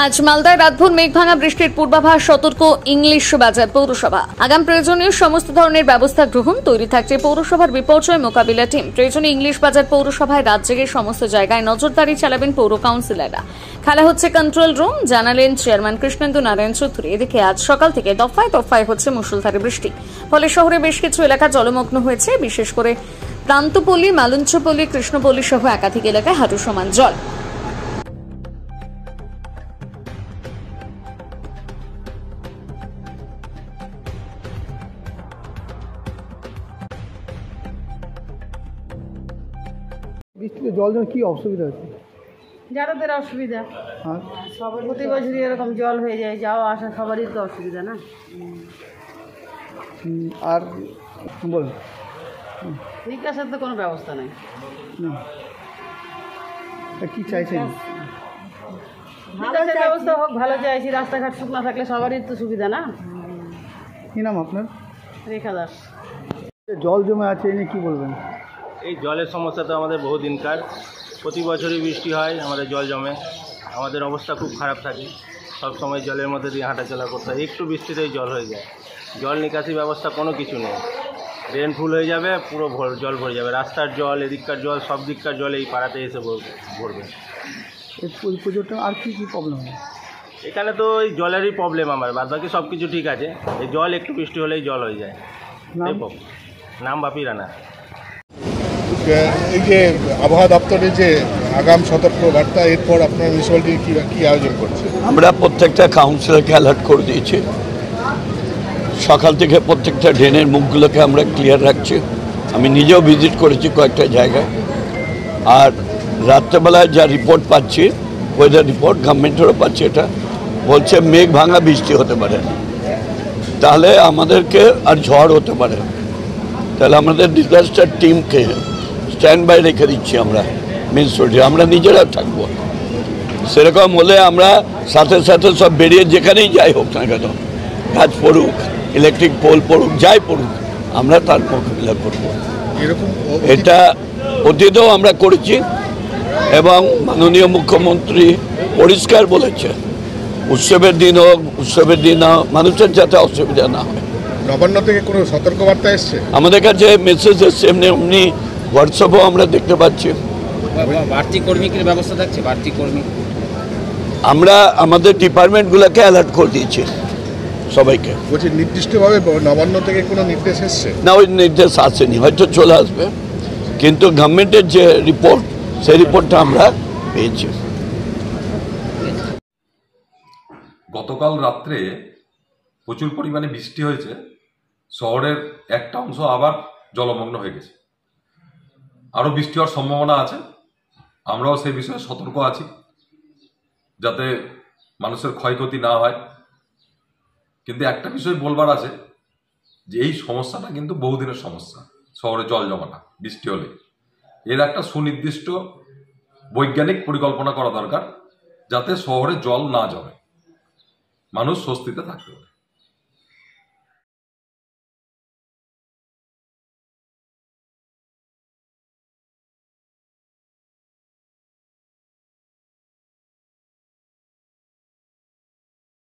আজ মালদায় রাতভর মেঘভাঙা বৃষ্টির পূর্বাভাস, সতর্ক ইংলিশ বাজার পৌরসভা। আগাম প্রয়োজনীয় সমস্ত ধরনের ব্যবস্থা গ্রহণ, তৈরি থাকছে পৌরসভার বিপর্যয় মোকাবিলা টিম। প্রয়োজনে ইংলিশ বাজার পৌরসভায় রাত জেগে সমস্ত জায়গায় নজরদারি চালাবেন পৌর কাউন্সিলররা। খেলা হচ্ছে কন্ট্রোল রুম, জানালেন চেয়ারম্যান কৃষ্ণেন্দু নারায়ণ চৌধুরী। এদিকে আজ সকাল থেকে দফায় দফায় হচ্ছে মুষলধারে বৃষ্টি, ফলে শহরে বেশ কিছু এলাকা জলমগ্ন হয়েছে। বিশেষ করে প্রান্তপল্লী, মালঞ্চপল্লী, কৃষ্ণপল্লী সহ একাধিক এলাকায় হাঁটু সমান জল। বৃষ্টিতে জল জমে কি অসুবিধা হচ্ছে? যাদের অসুবিধা, প্রতি বছরই এরকম জল হয়ে যায়, যাওয়া আসা সবারই তো অসুবিধা না। আর বলুন, নিকাশের তো কোনো ব্যবস্থা নেই। কি চাইছেন? নিকাশের ব্যবস্থা হোক, ভালো চাইছি। রাস্তাঘাট শুকনো থাকলে সবারই তো সুবিধা না। কি নাম আপনার? রেখা দাস। জল জমে আছে, এনে কি বলবেন? এই জলের সমস্যা তো আমাদের বহুদিনকার, প্রতি বছরই বৃষ্টি হয়, আমাদের জল জমে, আমাদের অবস্থা খুব খারাপ থাকে। সব সময় জলের মধ্যে দিয়ে হাঁটাচলা করতে হয়, একটু বৃষ্টিতেই জল হয়ে যায়। জল নিকাশি ব্যবস্থা কোনো কিছু নেই, ড্রেন ফুল হয়ে যাবে, পুরো জল ভরে যাবে। রাস্তার জল, এদিককার জল, সব দিককার জল এই পাড়াতে এসে ভরবে। এই পুজোটা আর কি কি প্রবলেম হয়? এখানে তো ওই জলেরই প্রবলেম, আমার বাদ বাকি সব কিছু ঠিক আছে। এই জল একটু বৃষ্টি হলেই জল হয়ে যায়। নাম বাপি রানা। এই যে আবহাওয়া দপ্তরের যে আগাম সতর্ক বার্তা, এরপর আপনার মিউনিসিপ্যালিটি কি আয়োজন করছে? আমরা প্রত্যেকটা কাউন্সিলরকে অ্যালার্ট করে দিয়েছি। সকাল থেকে প্রত্যেকটা ড্রেনের মুখগুলোকে আমরা ক্লিয়ার রাখছি। আমি নিজেও ভিজিট করেছি কয়েকটা জায়গায়। আর রাত্রেবেলায় যা রিপোর্ট পাচ্ছি, ওয়েদার রিপোর্ট গভর্নমেন্টেরও পাচ্ছি, এটা বলছে মেঘ ভাঙা বৃষ্টি হতে পারে, তাহলে আমাদেরকে আর ঝড় হতে পারে। তাহলে আমাদের ডিজাস্টার টিমকে স্ট্যান্ড বাই রেখে দিচ্ছি আমরা মিউনিসিপ্যালিটি, আমরা নিজেরাও থাকবো। সেরকম হলে আমরা সাথে সাথে সব বেরিয়ে যেখানেই যাই হোক না কেন, গাছ পড়ুক, ইলেকট্রিক পোল পড়ুক, যাই পড়ুক, আমরা তার মোকাবিলা করবো। এরকম এটা অতীতেও আমরা করেছি এবং মাননীয় মুখ্যমন্ত্রী পরিষ্কার বলেছে, উৎসবের দিন হোক, উৎসবের দিন মানুষের যাতে অসুবিধা না হয়। নবান্ন থেকে কোনো সতর্কবার্তা এসছে? আমাদের কাছে মেসেজ এসছে, এমনি হোয়াটসঅ্যাপও আমরা দেখতে পাচ্ছি। বাড়তি কর্মীর ব্যবস্থা থাকছে, বাড়তি কর্মী আমরা আমাদের ডিপার্টমেন্টগুলোকে অ্যালার্ট করে দিয়েছি সবাইকে। বলছি নির্দিষ্টভাবে নবান্ন থেকে কোনো নির্দেশ এসছে? না, ওই নির্দেশ আসেনি, হয়তো চলে আসবে, কিন্তু গভর্নমেন্টের যে রিপোর্ট, সেই রিপোর্টটা আমরা পেয়েছি। গতকাল রাত্রে প্রচুর পরিমাণে বৃষ্টি হয়েছে, শহরের একটা অংশ আবার জলমগ্ন হয়ে গেছে। আরও বৃষ্টি হওয়ার সম্ভাবনা আছে, আমরাও সেই বিষয়ে সতর্ক আছি যাতে মানুষের ক্ষয়ক্ষতি না হয়। কিন্তু একটা বিষয় বলবার আছে যে এই সমস্যাটা কিন্তু বহুদিনের সমস্যা, শহরে জল জমাটা বৃষ্টি হলে। এর একটা সুনির্দিষ্ট বৈজ্ঞানিক পরিকল্পনা করা দরকার যাতে শহরে জল না জমে, মানুষ স্বস্তিতে থাকতে পারে।